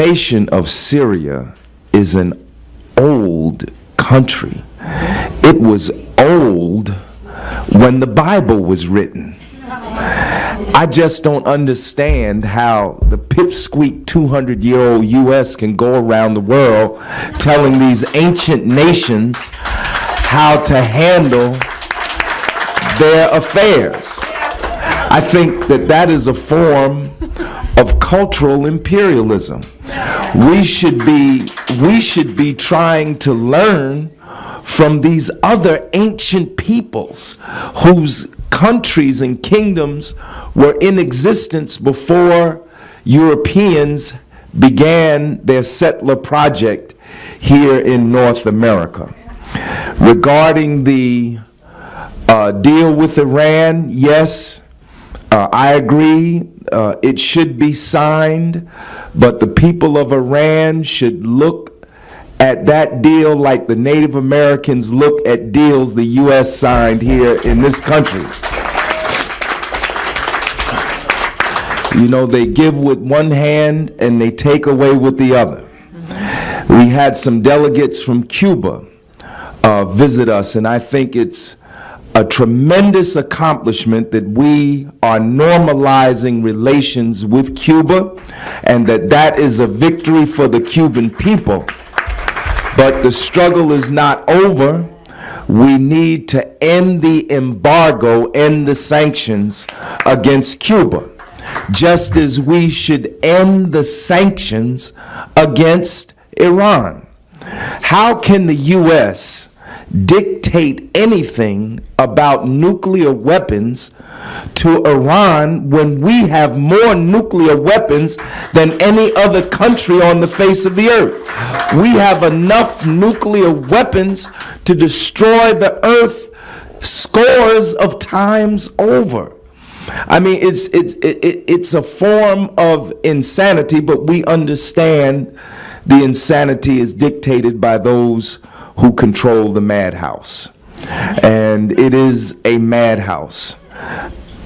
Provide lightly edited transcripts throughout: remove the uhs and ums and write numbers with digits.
nation of Syria is an old country. It was old when the Bible was written. I just don't understand how the pipsqueak 200-year-old U.S. can go around the world telling these ancient nations how to handle their affairs. I think that that is a form of cultural imperialism. We should be trying to learn from these other ancient peoples whose countries and kingdoms were in existence before Europeans began their settler project here in North America. Regarding the deal with Iran, yes, I agree, it should be signed, but the people of Iran should look at that deal like the Native Americans look at deals the U.S. signed here in this country. You know, they give with one hand and they take away with the other. We had some delegates from Cuba visit us, and I think it's a tremendous accomplishment that we are normalizing relations with Cuba, and that is a victory for the Cuban people. But the struggle is not over. We need to end the embargo, end the sanctions against Cuba, just as we should end the sanctions against Iran. How can the U.S. dictate anything about nuclear weapons to Iran when we have more nuclear weapons than any other country on the face of the earth? We have enough nuclear weapons to destroy the earth scores of times over. I mean, it's a form of insanity, but we understand the insanity is dictated by those who control the madhouse. And it is a madhouse.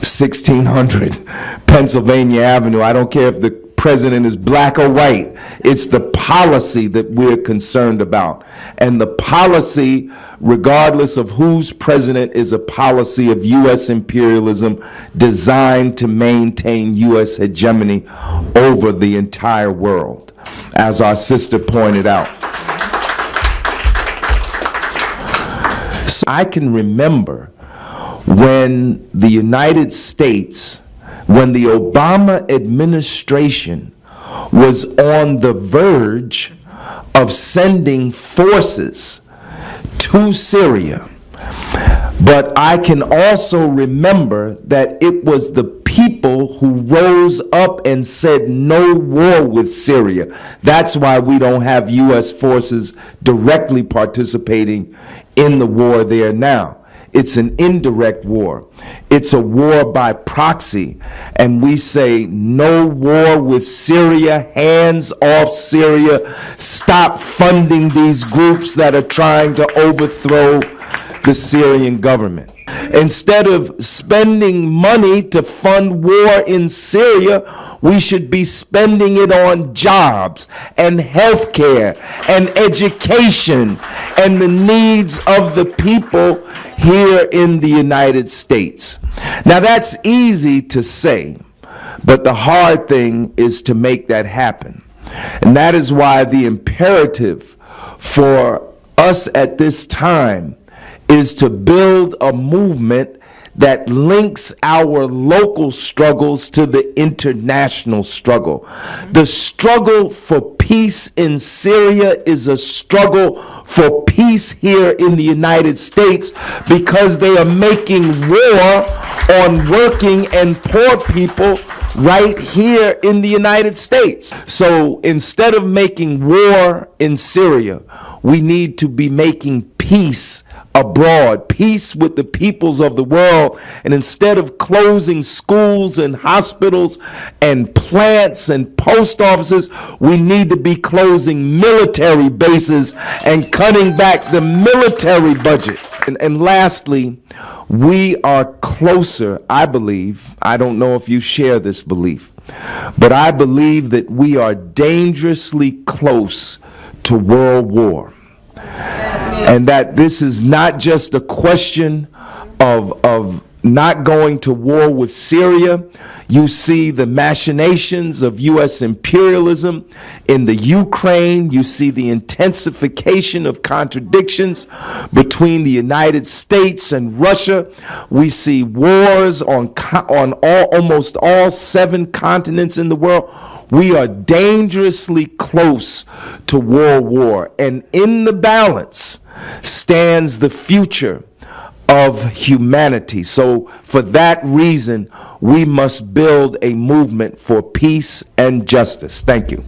1600 Pennsylvania Avenue. I don't care if the president is black or white. It's the policy that we're concerned about. And the policy, regardless of who's president, is a policy of U.S. imperialism designed to maintain U.S. hegemony over the entire world, as our sister pointed out. So I can remember when the United States, when the Obama administration was on the verge of sending forces to Syria. But I can also remember that it was the people who rose up and said no war with Syria. That's why we don't have U.S. forces directly participating in the war there now. It's an indirect war. It's a war by proxy. And we say no war with Syria, hands off Syria, stop funding these groups that are trying to overthrow the Syrian government. Instead of spending money to fund war in Syria, we should be spending it on jobs and health care and education and the needs of the people here in the United States. Now that's easy to say, but the hard thing is to make that happen. And that is why the imperative for us at this time is to build a movement that links our local struggles to the international struggle. The struggle for peace in Syria is a struggle for peace here in the United States, because they are making war on working and poor people right here in the United States. So instead of making war in Syria, we need to be making peace abroad, peace with the peoples of the world. And instead of closing schools and hospitals and plants and post offices, we need to be closing military bases and cutting back the military budget. And lastly, we are closer, I believe, I don't know if you share this belief, but I believe that we are dangerously close to world war. And that this is not just a question of not going to war with Syria. You see the machinations of U.S. imperialism in the Ukraine. You see the intensification of contradictions between the United States and Russia. We see wars on almost all 7 continents in the world. We are dangerously close to world war. And in the balance stands the future of humanity. So for that reason, we must build a movement for peace and justice. Thank you.